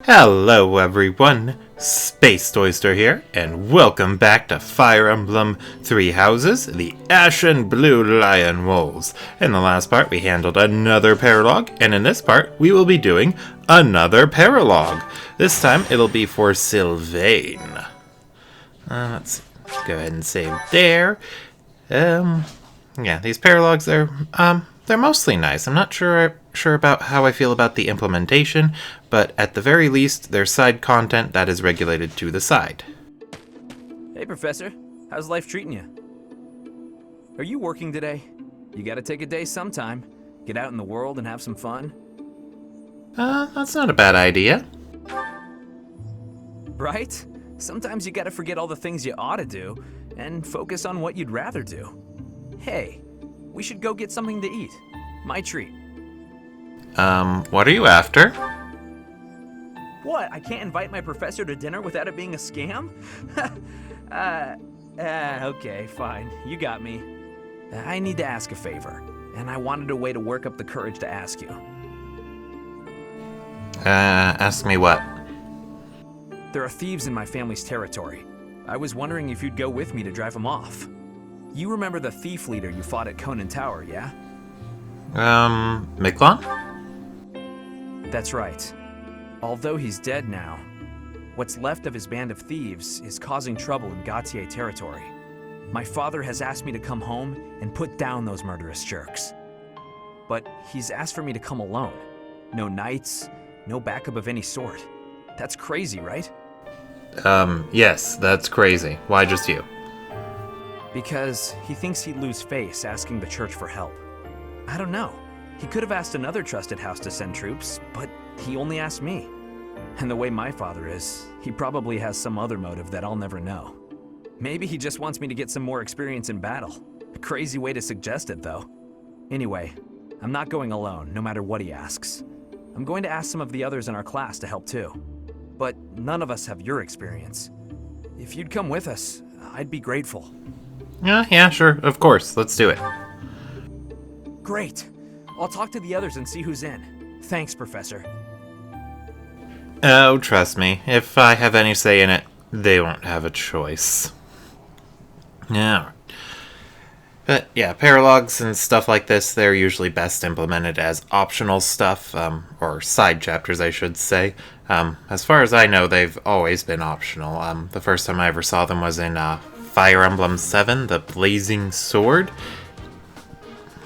Hello everyone, Space Oyster here, and welcome back to Fire Emblem Three Houses, the Ashen Blue Lion Wolves. In the last part we handled another paralogue, and in this part we will be doing another paralogue. This time it'll be for Sylvain. Let's go ahead and save there. Yeah, these paralogues, they're mostly nice. I'm not sure about how I feel about the implementation, but at the very least, there's side content that is regulated to the side. Hey, Professor. How's life treating you? Are you working today? You gotta take a day sometime. Get out in the world and have some fun. That's not a bad idea. Right? Sometimes you gotta forget all the things you ought to do and focus on what you'd rather do. Hey, we should go get something to eat. My treat. What are you after? What? I can't invite my professor to dinner without it being a scam? Okay, fine. You got me. I need to ask a favor, and I wanted a way to work up the courage to ask you. Ask me what? There are thieves in my family's territory. I was wondering if you'd go with me to drive them off. You remember the thief leader you fought at Conan Tower, yeah? Miklon? That's right. Although he's dead now, what's left of his band of thieves is causing trouble in Gautier territory. My father has asked me to come home and put down those murderous jerks. But he's asked for me to come alone. No knights, no backup of any sort. That's crazy, right? Yes, that's crazy. Why just you? Because he thinks he'd lose face asking the church for help. I don't know. He could have asked another trusted house to send troops, but he only asked me. And the way my father is, he probably has some other motive that I'll never know. Maybe he just wants me to get some more experience in battle. A crazy way to suggest it, though. Anyway, I'm not going alone, no matter what he asks. I'm going to ask some of the others in our class to help too. But none of us have your experience. If you'd come with us, I'd be grateful. Yeah, sure, of course, let's do it. Great. I'll talk to the others and see who's in. Thanks, Professor. Oh, trust me, if I have any say in it, they won't have a choice. Yeah. But yeah, paralogues and stuff like this, they're usually best implemented as optional stuff, or side chapters, I should say. As far as I know, they've always been optional. The first time I ever saw them was in Fire Emblem 7, the Blazing Sword.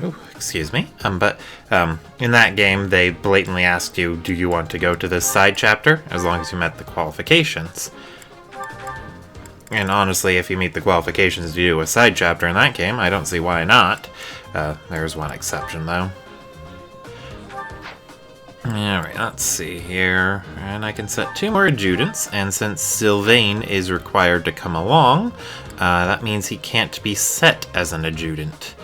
Oh, excuse me. But in that game, they blatantly asked you, do you want to go to this side chapter? As long as you met the qualifications. And honestly, if you meet the qualifications to do a side chapter in that game, I don't see why not. There's one exception, though. Alright, let's see here. And I can set 2 more adjutants, and since Sylvain is required to come along, that means he can't be set as an adjutant.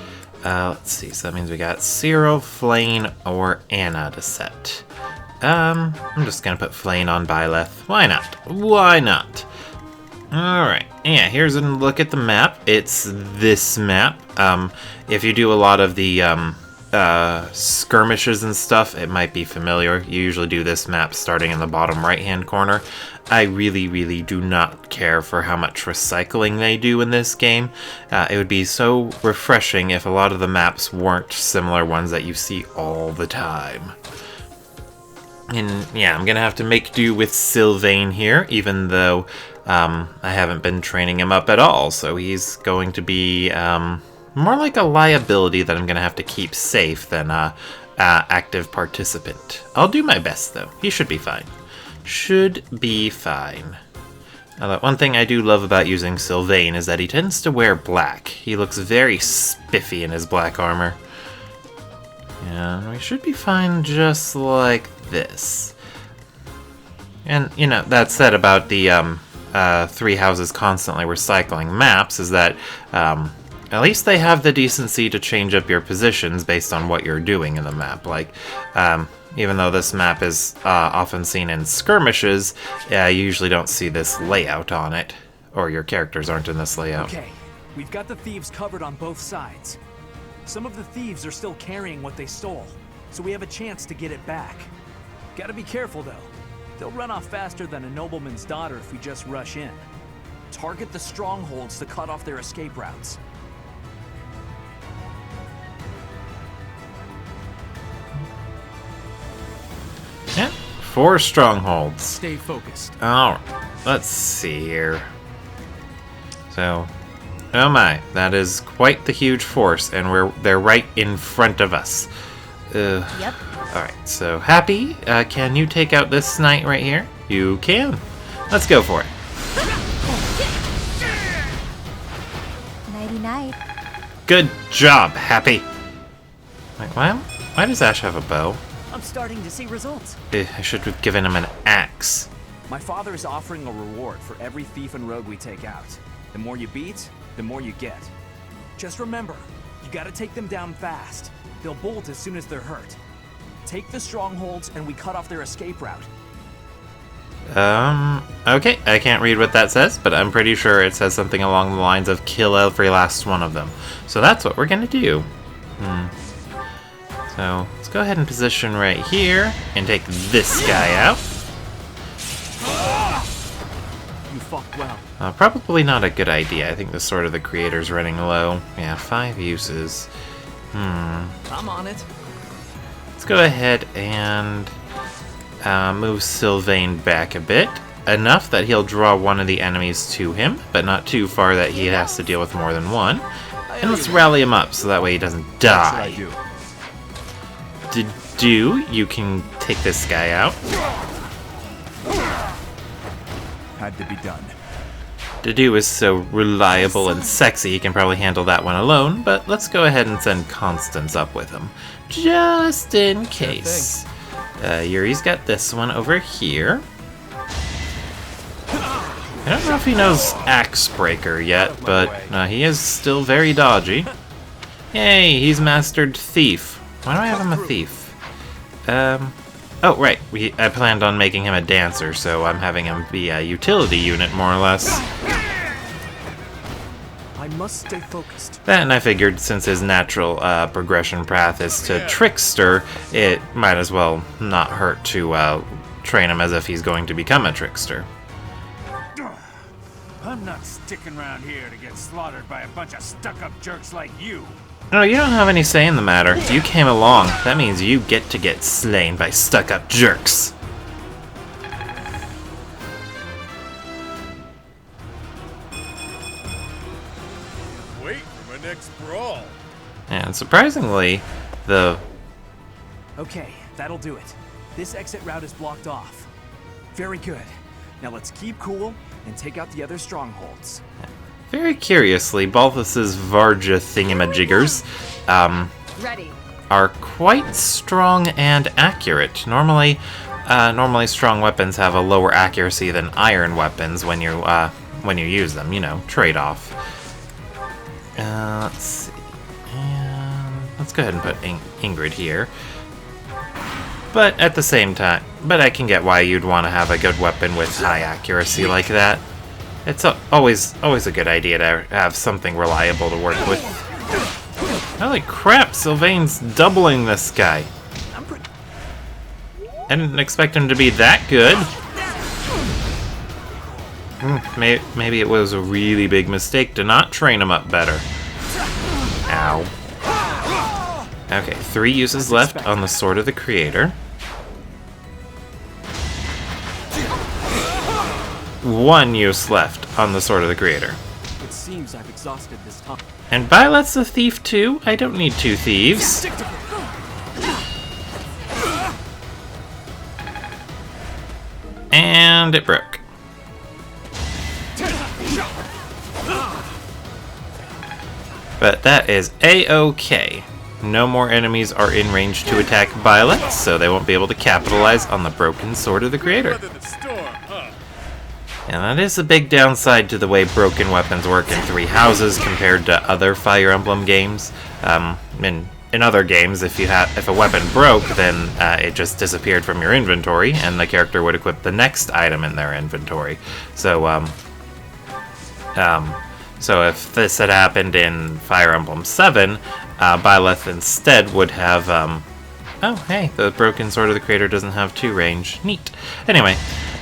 Let's see, so that means we got Cyril, Flayn, or Anna to set. I'm just gonna put Flayn on Byleth. Why not? Why not? Alright, yeah, here's a look at the map. It's this map. If you do a lot of the skirmishes and stuff, it might be familiar. You usually do this map starting in the bottom right-hand corner. I really do not care for how much recycling they do in this game. It would be so refreshing if a lot of the maps weren't similar ones that you see all the time. And yeah, I'm gonna have to make do with Sylvain here, even though I haven't been training him up at all, so he's going to be more like a liability that I'm gonna have to keep safe than a active participant. I'll do my best, though. He should be fine. Should be fine. Now, one thing I do love about using Sylvain is that he tends to wear black. He looks very spiffy in his black armor. Yeah, we should be fine just like this. And, you know, that said about the Three Houses constantly recycling maps is that at least they have the decency to change up your positions based on what you're doing in the map. Like, even though this map is often seen in skirmishes, you usually don't see this layout on it, or your characters aren't in this layout. Okay, we've got the thieves covered on both sides. Some of the thieves are still carrying what they stole, so we have a chance to get it back. Gotta be careful though. They'll run off faster than a nobleman's daughter if we just rush in. Target the strongholds to cut off their escape routes. Yeah, 4 strongholds. Stay focused. Alright, let's see here. So, oh my, that is quite the huge force, and they're right in front of us. Yep. Alright, so Happy, can you take out this knight right here? You can. Let's go for it. Nighty-night. Good job, Happy. Wait, why does Ash have a bow? I'm starting to see results. I should have given him an axe. My father is offering a reward for every thief and rogue we take out. The more you beat, the more you get. Just remember, you gotta take them down fast. They'll bolt as soon as they're hurt. Take the strongholds and we cut off their escape route. Okay, I can't read what that says, but I'm pretty sure it says something along the lines of kill every last one of them. So that's what we're gonna do. So, let's go ahead and position right here, and take this guy out. You fucked well. Probably not a good idea. I think the Sword of the Creator's running low. Yeah, 5 uses. I'm on it. Let's go ahead and move Sylvain back a bit. Enough that he'll draw one of the enemies to him, but not too far that he has to deal with more than one. And let's rally him up so that way he doesn't die. You can take this guy out. Had to be done. Dedu is so reliable and sexy, he can probably handle that one alone, but let's go ahead and send Constance up with him, just in case. Yuri's got this one over here. I don't know if he knows Axe Breaker yet, but he is still very dodgy. Yay, he's mastered Thief. Why do I have him a Thief? Oh, right. I planned on making him a dancer, so I'm having him be a utility unit, more or less. I must stay focused. And I figured since his natural progression path is to Trickster, it might as well not hurt to train him as if he's going to become a Trickster. I'm not sticking around here to get slaughtered by a bunch of stuck-up jerks like you. No, you don't have any say in the matter. You came along. That means you get to get slain by stuck-up jerks. Wait for my next brawl. And surprisingly, the... Okay, that'll do it. This exit route is blocked off. Very good. Now let's keep cool and take out the other strongholds. Very curiously, Balthus's Varja thingamajiggers are quite strong and accurate. Normally strong weapons have a lower accuracy than iron weapons when you use them. You know, trade-off. Let's see. Let's go ahead and put Ingrid here. But at the same time, I can get why you'd want to have a good weapon with high accuracy like that. It's always a good idea to have something reliable to work with. Holy crap, Sylvain's doubling this guy. I didn't expect him to be that good. Maybe it was a really big mistake to not train him up better. Ow. Okay, 3 uses left on the Sword of the Creator. 1 use left on the Sword of the Creator. It seems I've exhausted this time. And Violet's a thief too. I don't need 2 thieves. And it broke. But that is A-okay. No more enemies are in range to attack Violet, so they won't be able to capitalize on the broken Sword of the Creator. And that is a big downside to the way broken weapons work in 3 Houses compared to other Fire Emblem games. In other games, if a weapon broke, then it just disappeared from your inventory, and the character would equip the next item in their inventory. So if this had happened in Fire Emblem 7, Byleth instead would have Oh, hey, the broken sword of the creator doesn't have 2 range. Neat. Anyway,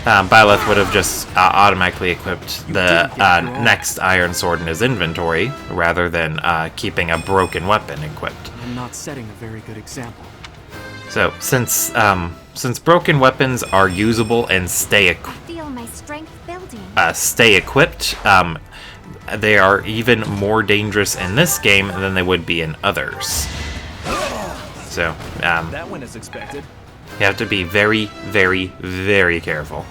Byleth would have just automatically equipped the next iron sword in his inventory, rather than keeping a broken weapon equipped. I'm not setting a very good example. So, since broken weapons are usable and stay Feel my strength building. equipped, they are even more dangerous in this game than they would be in others. So, That went as expected. you have to be very, very, very careful.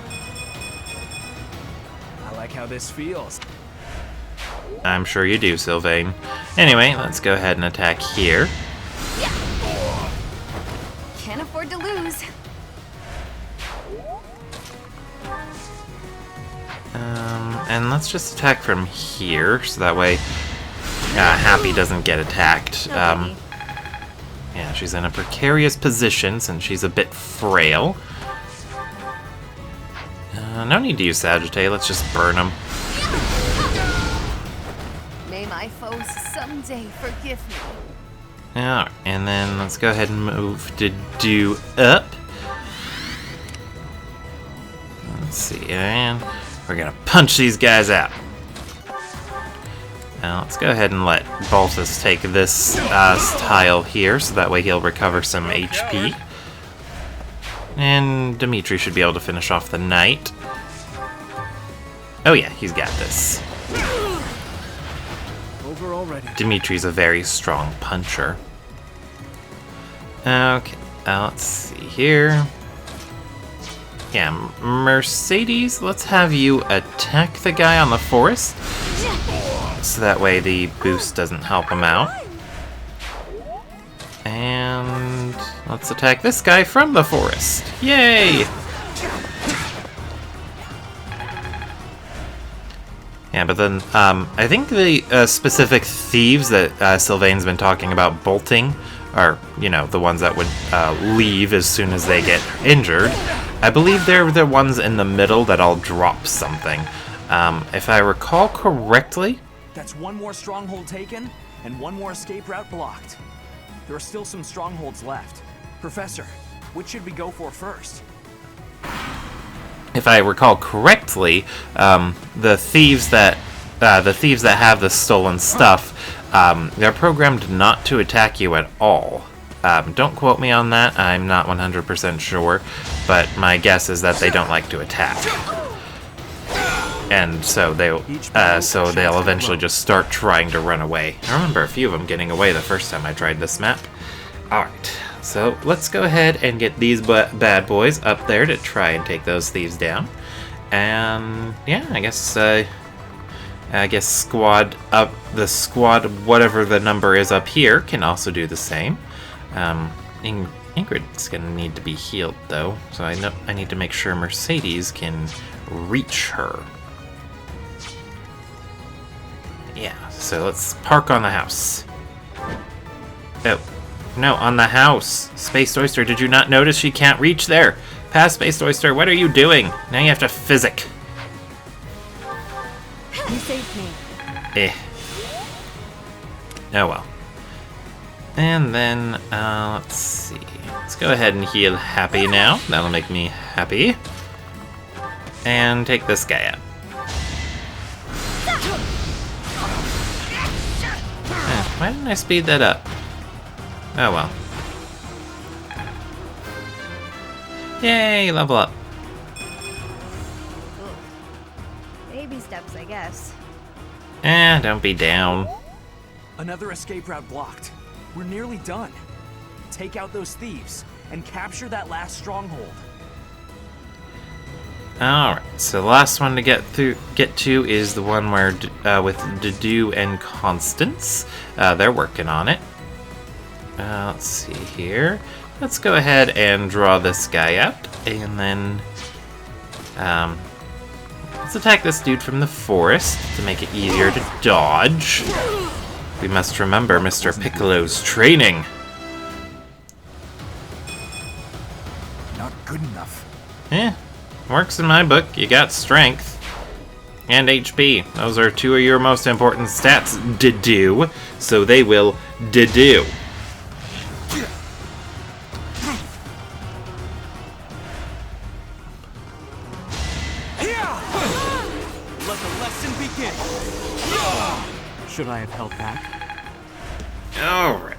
I like how this feels. I'm sure you do, Sylvain. Anyway, let's go ahead and attack here. Can't afford to lose. And let's just attack from here, so that way Happy doesn't get attacked. No biggie. Yeah, she's in a precarious position since she's a bit frail. No need to use Sagittae, let's just burn them. May my foes someday forgive me. Alright, and then let's go ahead and move to do up. Let's see, and we're gonna punch these guys out. Now let's go ahead and let Balthus take this tile here, so that way he'll recover some HP. And Dimitri should be able to finish off the knight. Oh yeah, he's got this. Over already. Dimitri's a very strong puncher. Okay, let's see here. Yeah, Mercedes, let's have you attack the guy on the forest. So that way the boost doesn't help him out. And let's attack this guy from the forest. Yay! Yeah, but then I think the specific thieves that Sylvain's been talking about bolting are, you know, the ones that would leave as soon as they get injured. I believe they're the ones in the middle that all drop something. If I recall correctly... That's one more stronghold taken, and one more escape route blocked. There are still some strongholds left. Professor, which should we go for first? If I recall correctly, the thieves that have the stolen stuff, they're programmed not to attack you at all. Don't quote me on that. I'm not 100% sure, but my guess is that they don't like to attack, and so they'll eventually just start trying to run away. I remember a few of them getting away the first time I tried this map. All right. So let's go ahead and get these bad boys up there to try and take those thieves down. And yeah, I guess squad up, the squad, whatever the number is up here, can also do the same. Ingrid's gonna need to be healed though, so I need to make sure Mercedes can reach her. Yeah, so let's park on the house. Oh. No, on the house. Space Oyster, did you not notice she can't reach there? Past Space Oyster, what are you doing? Now you have to physic. You saved me. Oh well. And then, let's see. Let's go ahead and heal Happy now. That'll make me happy. And take this guy out. Why didn't I speed that up? Oh well. Yay, level up. Baby steps, I guess. Don't be down. Another escape route blocked. We're nearly done. Take out those thieves and capture that last stronghold. Alright, so the last one to get to is the one where with Dedu and Constance. They're working on it. Let's see here. Let's go ahead and draw this guy out, and then let's attack this dude from the forest to make it easier to dodge. We must remember Mr. Piccolo's training. Not good enough. Works in my book. You got strength and HP. Those are 2 of your most important stats, Dedu, so they will Dedu. Let the lesson begin. Should I have held back? Alright.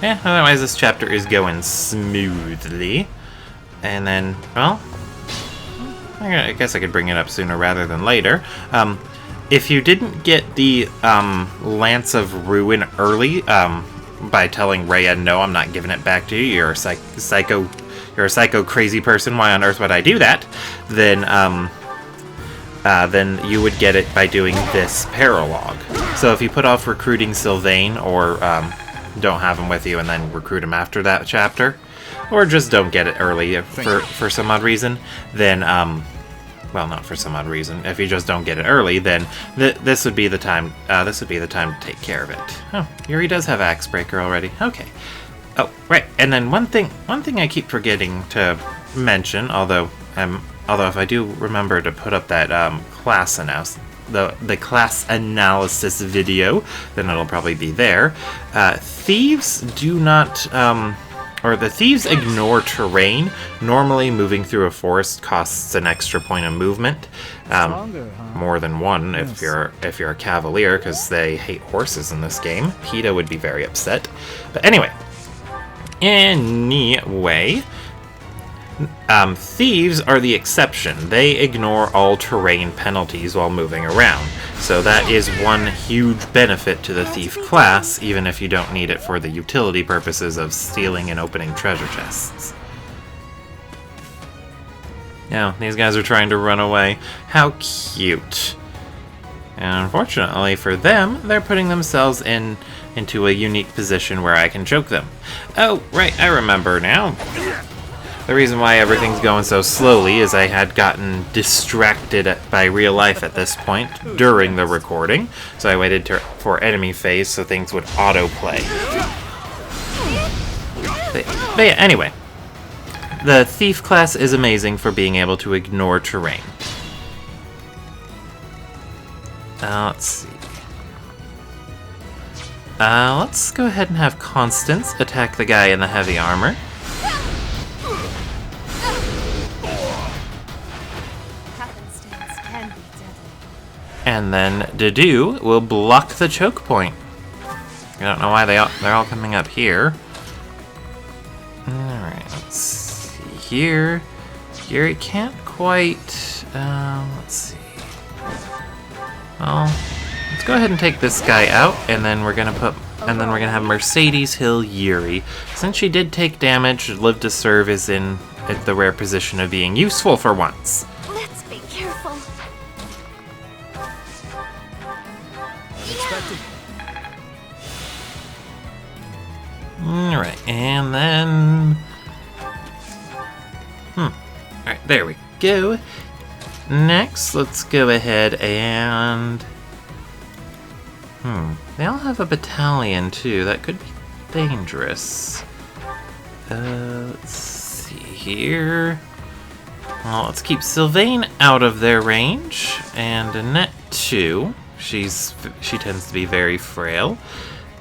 Yeah, otherwise this chapter is going smoothly. And then, well, I guess I could bring it up sooner rather than later. If you didn't get the Lance of Ruin early, by telling Rhea, no, I'm not giving it back to you, you're a psycho crazy person, why on earth would I do that? Then you would get it by doing this paralogue. So if you put off recruiting Sylvain, or don't have him with you and then recruit him after that chapter, or just don't get it early for some odd reason, then, well, not for some odd reason, if you just don't get it early, then this would be the time, to take care of it. Oh, Yuri does have Axe Breaker already. Okay. Oh, right, and then one thing I keep forgetting to mention, although if I do remember to put up that class the class analysis video, then it'll probably be there. Thieves do not, or the thieves ignore terrain. Normally, moving through a forest costs an extra point of movement, more than one if you're a cavalier, because they hate horses in this game. PETA would be very upset. But anyway. Thieves are the exception. They ignore all terrain penalties while moving around. So that is one huge benefit to the thief class, even if you don't need it for the utility purposes of stealing and opening treasure chests. Now, these guys are trying to run away. How cute. And unfortunately for them, they're putting themselves into a unique position where I can choke them. Oh, right, I remember now. The reason why everything's going so slowly is I had gotten distracted by real life at this point during the recording, so I waited for enemy phase so things would autoplay. But yeah, anyway. The Thief class is amazing for being able to ignore terrain. Let's see. Let's go ahead and have Constance attack the guy in the heavy armor. Happenstance can be deadly. And then Dedu will block the choke point. I don't know why they're all coming up here. Alright, let's see here. Yuri can't quite, let's see. Well, let's go ahead and take this guy out, and then we're gonna have Mercedes heal Yuri. Since she did take damage, Live to Serve is in the rare position of being useful for once. Let's be careful. Alright, and then... Alright, there we go. Next, let's go ahead and... They all have a battalion, too. That could be dangerous. Let's see here. Well, let's keep Sylvain out of their range. And Annette, too. She tends to be very frail.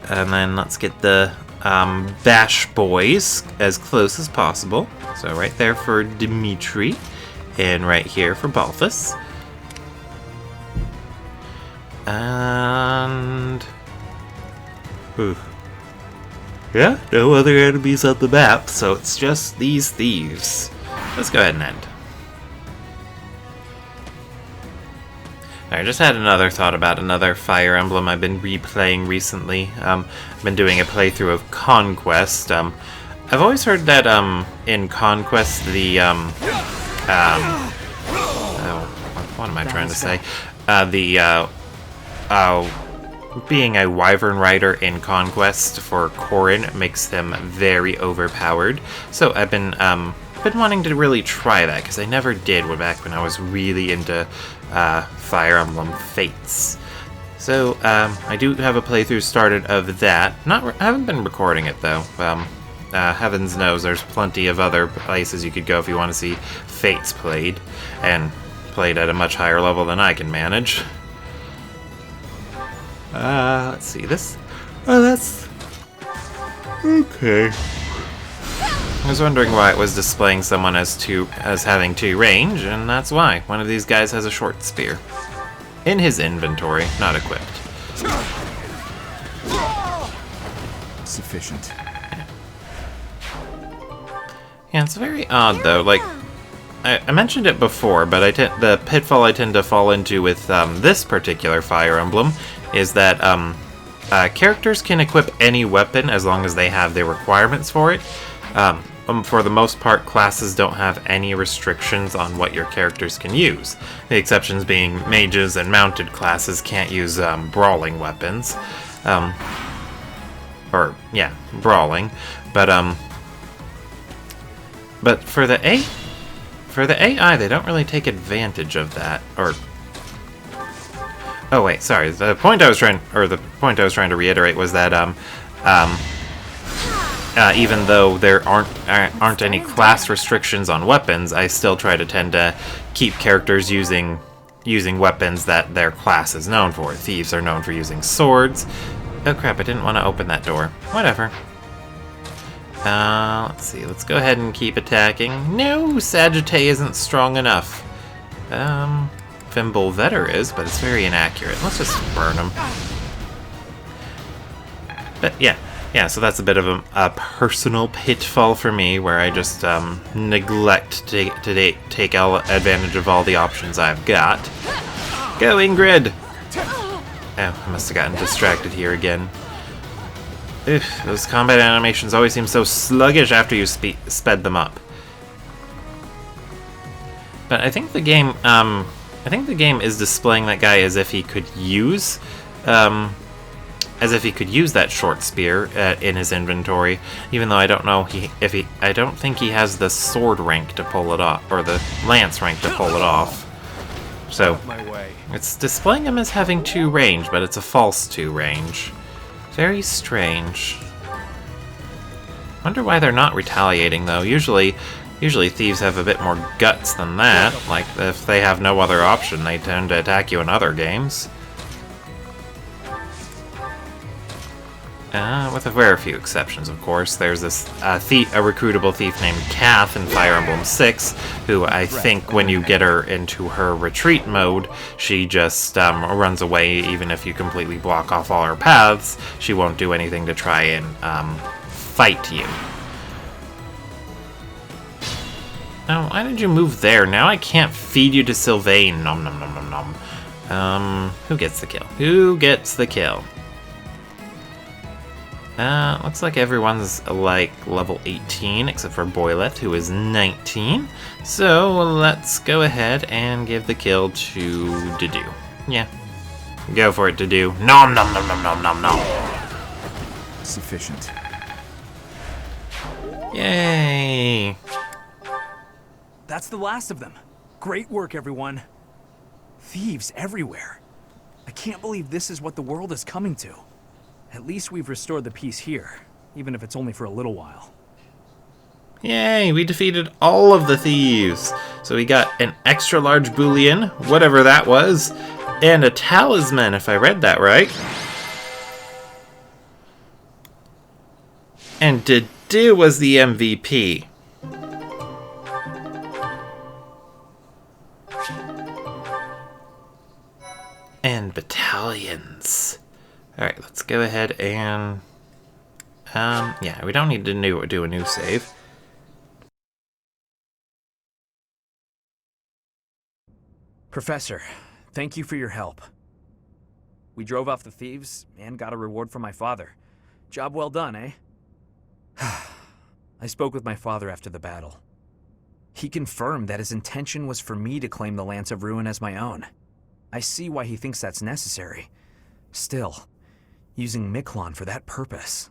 And then let's get the Bash Boys as close as possible. So right there for Dimitri. And right here for Balthus. And... yeah, no other enemies on the map, so it's just these thieves. Let's go ahead and end. I just had another thought about another Fire Emblem I've been replaying recently. I've been doing a playthrough of Conquest. I've always heard that in Conquest the what am I trying to say? Being a Wyvern Rider in Conquest for Corrin makes them very overpowered. So I've been wanting to really try that, because I never did back when I was really into Fire Emblem Fates. So I do have a playthrough started of that. I haven't been recording it though. Heavens knows there's plenty of other places you could go if you want to see Fates played, and played at a much higher level than I can manage. Let's see this. Oh, that's okay. I was wondering why it was displaying someone as having 2 range, and that's why. One of these guys has a short spear. In his inventory, not equipped. Sufficient. Yeah, it's very odd though. Like, I mentioned it before, but the pitfall I tend to fall into with this particular Fire Emblem is that characters can equip any weapon as long as they have the requirements for it. For the most part, classes don't have any restrictions on what your characters can use. The exceptions being mages and mounted classes can't use brawling weapons. Brawling. But for the AI, they don't really take advantage of that. Oh wait, sorry. The point I was trying to reiterate was that even though there aren't any class restrictions on weapons, I still try to tend to keep characters using weapons that their class is known for. Thieves are known for using swords. Oh crap, I didn't want to open that door. Whatever. Let's see, let's go ahead and keep attacking. No, Sagittae isn't strong enough. Fimbulvetter is, but it's very inaccurate. Let's just burn him. But yeah, so that's a bit of a personal pitfall for me, where I just neglect to take advantage of all the options I've got. Go, Ingrid! Oh, I must have gotten distracted here again. Ugh, those combat animations always seem so sluggish after you sped them up. But I think the game, is displaying that guy as if he could use, that short spear in his inventory, even though I don't know I don't think he has the sword rank to pull it off, or the lance rank to pull it off. So it's displaying him as having 2 range, but it's a false 2 range. Very strange. Wonder why they're not retaliating though. Usually thieves have a bit more guts than that. Like, if they have no other option, they tend to attack you in other games. With a very few exceptions, of course. There's this a recruitable thief named Kath in Fire Emblem 6, who I think when you get her into her retreat mode, she just runs away. Even if you completely block off all her paths, she won't do anything to try and fight you. Now, why did you move there? Now I can't feed you to Sylvain. Nom nom nom nom nom. Who gets the kill? Who gets the kill? Looks like everyone's like level 18 except for Boyleth, who is 19. So let's go ahead and give the kill to Dedu. Yeah. Go for it, Dedu. Nom nom nom nom nom nom nom. Sufficient. Yay! That's the last of them. Great work, everyone. Thieves everywhere. I can't believe this is what the world is coming to. At least we've restored the peace here, even if it's only for a little while. Yay, we defeated all of the thieves. So we got an extra large Boolean, whatever that was, and a talisman, if I read that right. And Dedu was the MVP. And battalions. Alright, let's go ahead and... yeah, we don't need to do a new save. Professor, thank you for your help. We drove off the thieves and got a reward from my father. Job well done, eh? I spoke with my father after the battle. He confirmed that his intention was for me to claim the Lance of Ruin as my own. I see why he thinks that's necessary. Still, using Miklon for that purpose.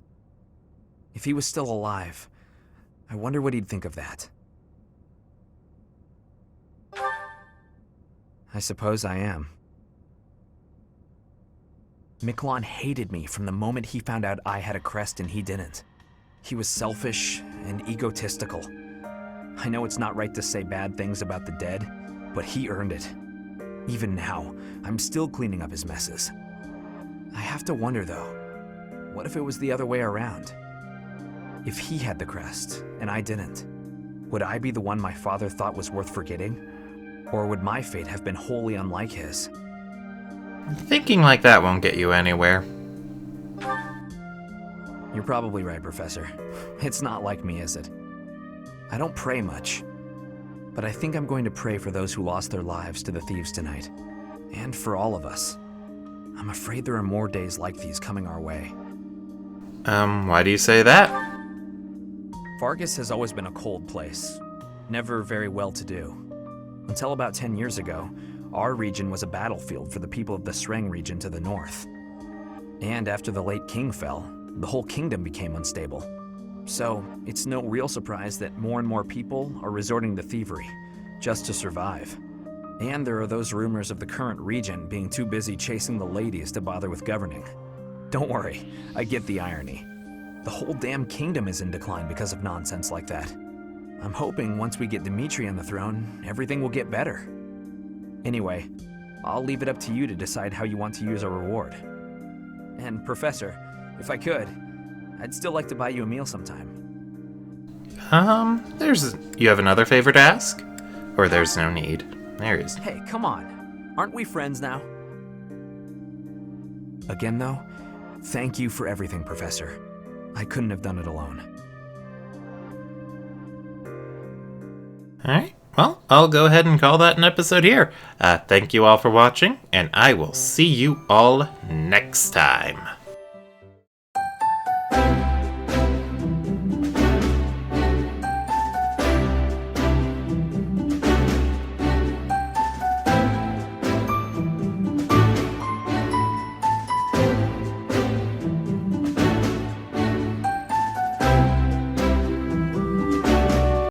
If he was still alive, I wonder what he'd think of that. I suppose I am. Miklon hated me from the moment he found out I had a crest and he didn't. He was selfish and egotistical. I know it's not right to say bad things about the dead, but he earned it. Even now, I'm still cleaning up his messes. I have to wonder, though, what if it was the other way around? If he had the crest, and I didn't, would I be the one my father thought was worth forgetting? Or would my fate have been wholly unlike his? Thinking like that won't get you anywhere. You're probably right, Professor. It's not like me, is it? I don't pray much, but I think I'm going to pray for those who lost their lives to the thieves tonight. And for all of us. I'm afraid there are more days like these coming our way. Why do you say that? Vargas has always been a cold place, never very well-to-do. Until about 10 years ago, our region was a battlefield for the people of the Sreng region to the north. And after the late king fell, the whole kingdom became unstable. So, it's no real surprise that more and more people are resorting to thievery, just to survive. And there are those rumors of the current regent being too busy chasing the ladies to bother with governing. Don't worry, I get the irony. The whole damn kingdom is in decline because of nonsense like that. I'm hoping once we get Dimitri on the throne, everything will get better. Anyway, I'll leave it up to you to decide how you want to use our reward. And Professor, if I could, I'd still like to buy you a meal sometime. You have another favor to ask? Or there's no need? There is. Hey, come on. Aren't we friends now? Again, though, thank you for everything, Professor. I couldn't have done it alone. Alright, well, I'll go ahead and call that an episode here. Thank you all for watching, and I will see you all next time.